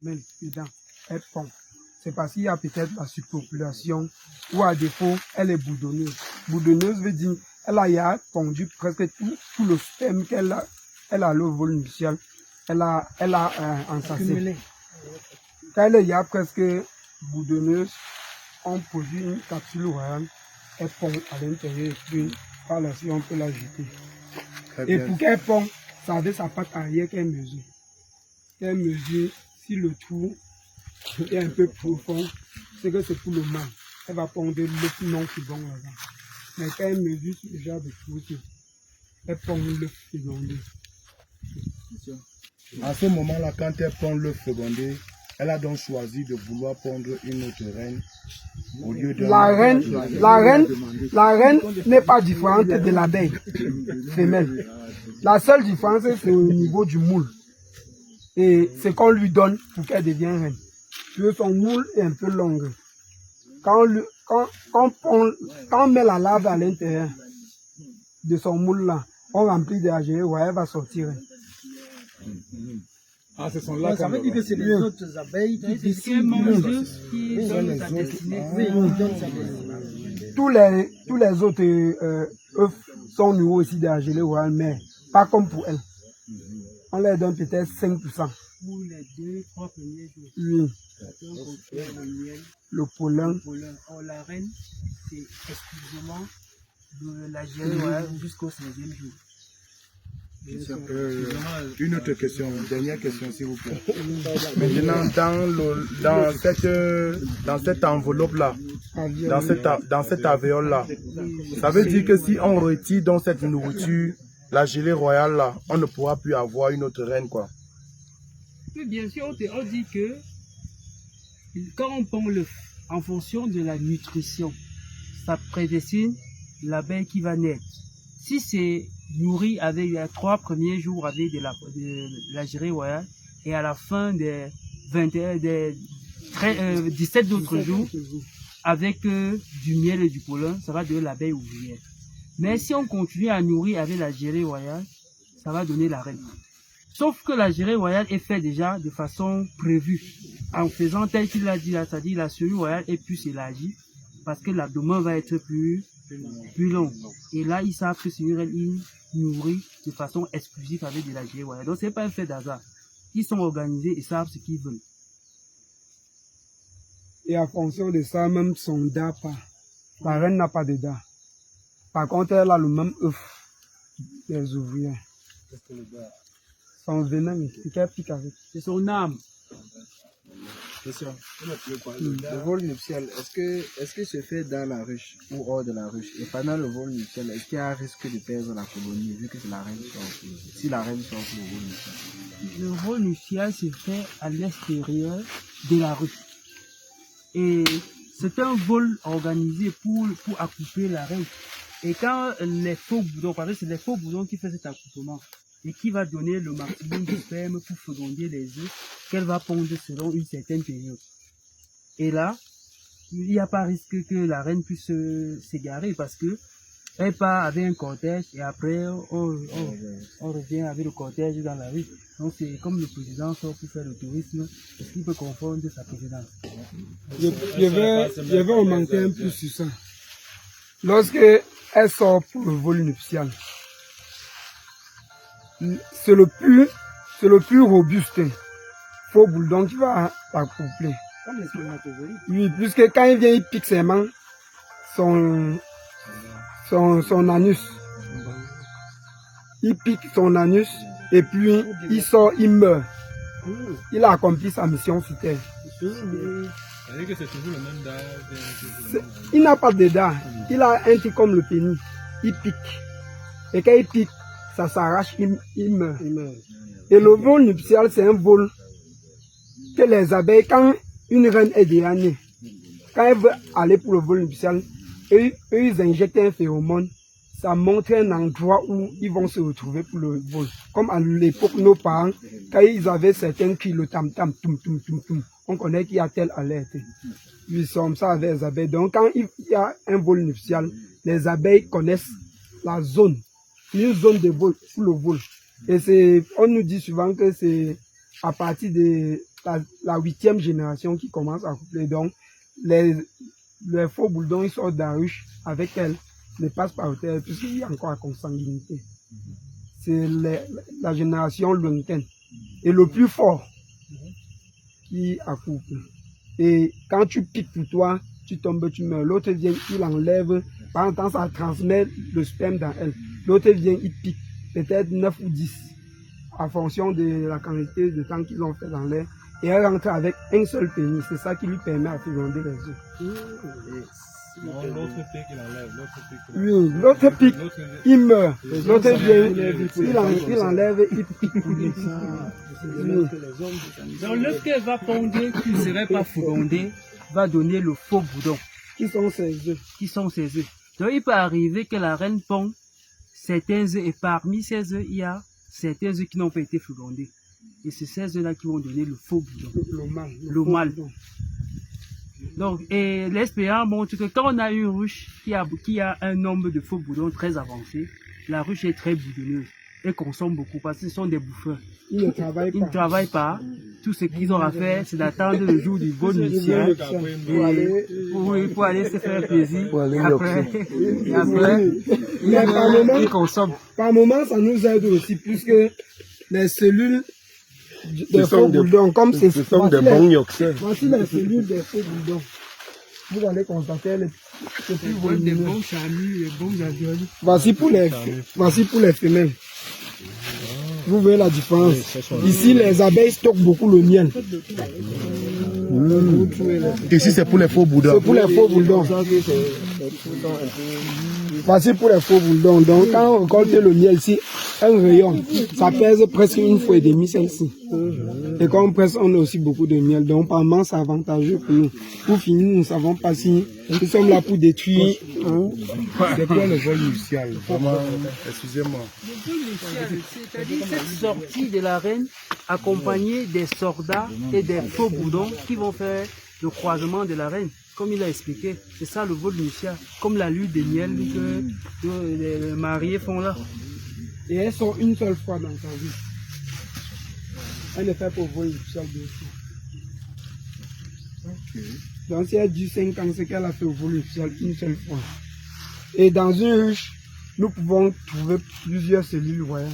Mais dedans, elle pond. C'est parce qu'il y a peut-être la surpopulation ou à défaut, elle est boudonneuse. Boudonneuse veut dire elle a pondu presque tout le sperme qu'elle a, elle a le vol nuptial, elle a ensassé. Quand elle y a presque boudonneuse, on produit une capsule royale, elle pond à l'intérieur et puis par la suite on peut la jeter. Et pour qu'elle pond, ça avait sa patte arrière qu'elle mesure. Qu'elle mesure si le trou est un peu profond, c'est que c'est pour le mâle. Elle va pondre l'œuf non fécond là-bas. Mais quand elle mesure ce genre de trou, elle pond l'œuf fécondé. À ce moment-là, quand elle pond l'œuf fécondé, elle a donc choisi de vouloir pondre une autre reine au lieu de... La reine n'est pas différente de l'abeille femelle. La seule différence, c'est au niveau du moule. Et ce qu'on lui donne pour qu'elle devienne reine. Puis son moule est un peu long. Quand on met la larve à l'intérieur de son moule là, on remplit de la gelée, ouais, elle va sortir. Ah, ce sont là. Ça veut dire que c'est les autres abeilles qui décident. Tous les autres œufs sont nouveaux aussi de la gelée royale, mais pas comme pour elle. On leur donne peut-être 5%. Pour les 2-3 premiers jours. Oui. Le pollen. Or, la reine, c'est exclusivement de la gelée royale jusqu'au 16e jour. Une autre question, une dernière question s'il vous plaît. Maintenant, dans cette enveloppe-là, dans cette alvéole-là, ça veut dire que si on retire dans cette nourriture, la gelée royale là, on ne pourra plus avoir une autre reine quoi. Oui, bien sûr, on dit que quand on pond l'œuf, en fonction de la nutrition, ça prédestine l'abeille qui va naître. Si c'est nourri avec les 3 premiers jours avec de la gelée royale et à la fin des 17 autres jours avec du miel et du pollen, ça va donner l'abeille ouvrière. Mais si on continue à nourrir avec la gelée royale, ça va donner la reine. Sauf que la gelée royale est faite déjà de façon prévue. En faisant tel qu'il l'a dit, c'est-à-dire la cellule royale est plus élargie parce que l'abdomen va être plus long. Et là, ils savent que c'est une reine nourrie de façon exclusive avec de la gelée royale. Donc, c'est pas un fait d'hasard. Ils sont organisés et savent ce qu'ils veulent. Et en fonction de ça, même son dard pas. La reine n'a pas de dard. Par contre, elle a le même œuf des ouvrières. Son venin, qu'elle pique avec. C'est son âme. Le vol nuptial, est-ce que se fait dans la ruche ou hors de la ruche? Et pendant le vol nuptial, est-ce qu'il y a un risque de perdre la colonie vu que c'est la reine sort? Si la reine sort pour le vol nuptial. Le vol nuptial se fait à l'extérieur de la ruche. Et c'est un vol organisé pour accoupler la reine. Et quand les faux boudons, parce que c'est les faux boudons qui font cet accouplement et qui va donner le maximum de sperme pour féconder les œufs qu'elle va pondre selon une certaine période. Et là, il n'y a pas risque que la reine puisse s'égarer parce que elle part avec un cortège et après on revient avec le cortège dans la rue. Donc c'est comme le président sort pour faire le tourisme, est-ce qu'il peut confondre sa présidence? Je vais augmenter un peu sur ça. Lorsque elle sort pour le vol nuptial, c'est le plus robuste faux bouledon qui va l'accoupler. Oui, puisque quand il vient, il pique ses mains, son anus. Il pique son anus et puis il sort, il meurt. Il a accompli sa mission sur terre. Il n'a pas de dents. Il a un truc comme le pénis. Il pique. Et quand il pique, ça s'arrache, il meurt. Et le vol nuptial, c'est un vol que les abeilles, quand une reine est déjà née, quand elle veut aller pour le vol nuptial, eux, ils injectent un phéromone. Ça montre un endroit où ils vont se retrouver pour le vol. Comme à l'époque, nos parents, quand ils avaient certains cris, le tam-tam, toum, on connaît qu'il y a telle alerte. Ils sont comme ça avec les abeilles. Donc, quand il y a un vol nuptial, les abeilles connaissent la zone, une zone de vol, pour le vol. Et on nous dit souvent que c'est à partir de la 8e génération qui commence à coupler. Donc, les faux bouledons, ils sortent de la ruche avec elle, ne passent pas au terre, puisqu'il y a encore la consanguinité. C'est la génération lointaine. Et le plus fort qui accouple. Et quand tu piques pour toi, tu tombes, tu meurs. L'autre vient, il enlève, pendant temps, ça transmet le sperme dans elle. L'autre vient, il pique, peut-être 9 ou 10, en fonction de la quantité de temps qu'ils ont fait dans l'air. Et elle rentre avec un seul pénis. C'est ça qui lui permet à féconder les œufs. L'autre pique, il enlève. Oui, l'autre pique, il meurt. L'autre vient, il enlève, il pique. Oui. Donc l'œuf qu'elle va pondre, qui ne serait pas fécondé, va donner le faux boudon. Qui sont ces œufs? Qui sont ces œufs. Donc il peut arriver que la reine pond certains œufs et parmi ces œufs, il y a certains œufs qui n'ont pas été fécondés. Et c'est ces œufs-là qui vont donner le faux boudon. Le mâle. Donc, et l'expérience montre que quand on a une ruche qui a un nombre de faux boudons très avancé, la ruche est très boudonneuse et consomme beaucoup parce que ce sont des bouffeurs. Ils ne travaillent pas. Ils ne travaillent pas. Tout ce qu'ils ont à faire, c'est d'attendre le jour du vol nuptial pour aller se faire plaisir. Et après, ils consomment. Par moment, ça nous aide aussi, puisque les cellules des faux bouledons, comme c'est des bons yoxers. Voici les cellules des faux bouledons. Vous allez constater les plus volumineux. Voici pour les femelles. Vous voyez la différence. Ici, les abeilles stockent beaucoup le miel. Ici, c'est pour les faux boudins. C'est pour les faux bouledons. Voici pour les faux bouledons. Donc, quand on récolte le miel ici, un rayon, ça pèse presque 1,5 fois celle-ci. Et quand on presse, on a aussi beaucoup de miel. Donc, par moment, c'est avantageux pour nous. Pour finir, nous ne savons pas si nous sommes là pour détruire. C'est quoi le vol nuptial? Vraiment, excusez-moi. Le vol nuptial, c'est-à-dire cette sortie de la reine accompagnée des soldats et des faux boudons qui vont faire le croisement de la reine. Comme il a expliqué, c'est ça le vol nuptial, comme la lune de miel que les mariés font là. Et elles sont une seule fois dans sa vie. Elle ne fait pas au vol nuptial deux fois. Donc si elle dure 5 ans, c'est qu'elle a fait au vol nuptial une seule fois. Et dans une ruche, nous pouvons trouver plusieurs cellules royales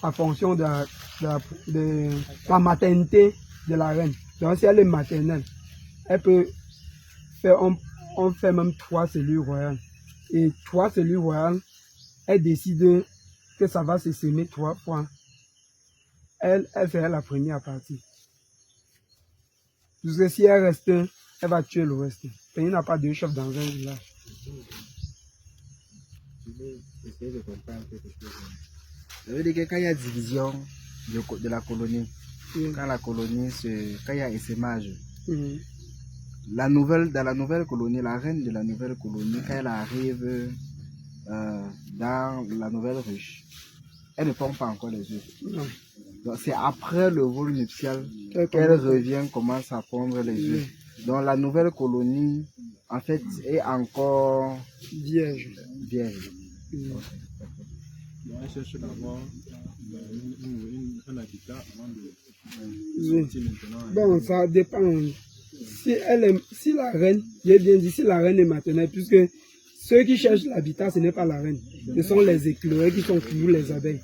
en fonction de la maternité de la reine. Donc si elle est maternelle, elle peut faire, on fait même 3 cellules royales. Et 3 cellules royales, elle décide que ça va se s'aimer 3 fois. Elle serait la première partie. Parce que si elle reste, elle va tuer le reste. Et il n'y a pas de chef dans un village. Essayer de comprendre quelque chose. Ça veut dire que quand il y a division de la colonie, quand la colonie quand il y a essaimage, dans la nouvelle colonie, la reine de la nouvelle colonie, quand elle arrive dans la nouvelle ruche, elle ne pond pas encore les œufs. Donc c'est après le vol nuptial qu'elle revient, commence à pondre les œufs. Donc la nouvelle colonie, en fait, est encore vierge. On cherche d'avoir un habitat avant de sortir maintenant. Bon, ça dépend. Si la reine, j'ai bien dit, si la reine est maternelle, puisque ceux qui cherchent l'habitat, ce n'est pas la reine. Ce sont les éclaireurs qui sont pour nous les abeilles.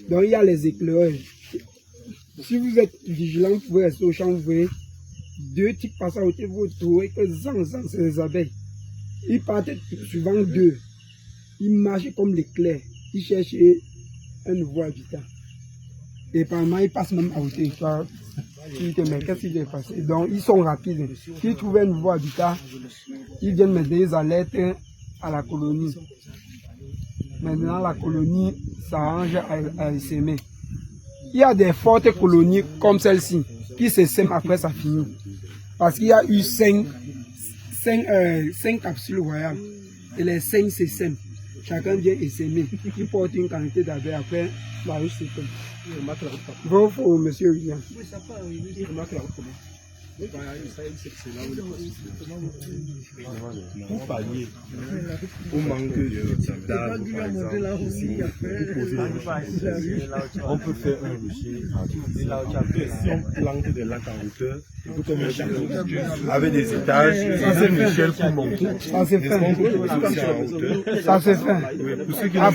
Donc il y a les éclaireurs. Si vous êtes vigilant, vous pouvez rester au champ, vous voyez 2 types passent à côté, vous trouvez que c'est les abeilles. Ils partent souvent 2. Ils marchent comme l'éclair. Ils cherchent un nouveau habitat. Et par moment, ils passent même à côté. Tu te dis, mais qu'est-ce qui s'est passé? Donc, ils sont rapides. S'ils trouvent un nouveau habitat, ils viennent mettre des alertes à la colonie. Maintenant, la colonie s'arrange à s'aimer. Il y a des fortes colonies comme celle-ci qui se sèment après ça finit. Parce qu'il y a eu 5 capsules royales. Et les 5 se sèment. Chacun vient s'aimer. Il porte une quantité d'abeilles. Après, la ruche se sème. Bon, monsieur William. Pour pallier au manque d'arbres, par exemple, ici, on peut faire un rucher. Si on plante des lacs en hauteur, un peu comme un château, avec des étages, et des échelles pour monter. Ça c'est fait. En hauteur. Ça c'est fait. Oui, pour ceux qui n'ont pas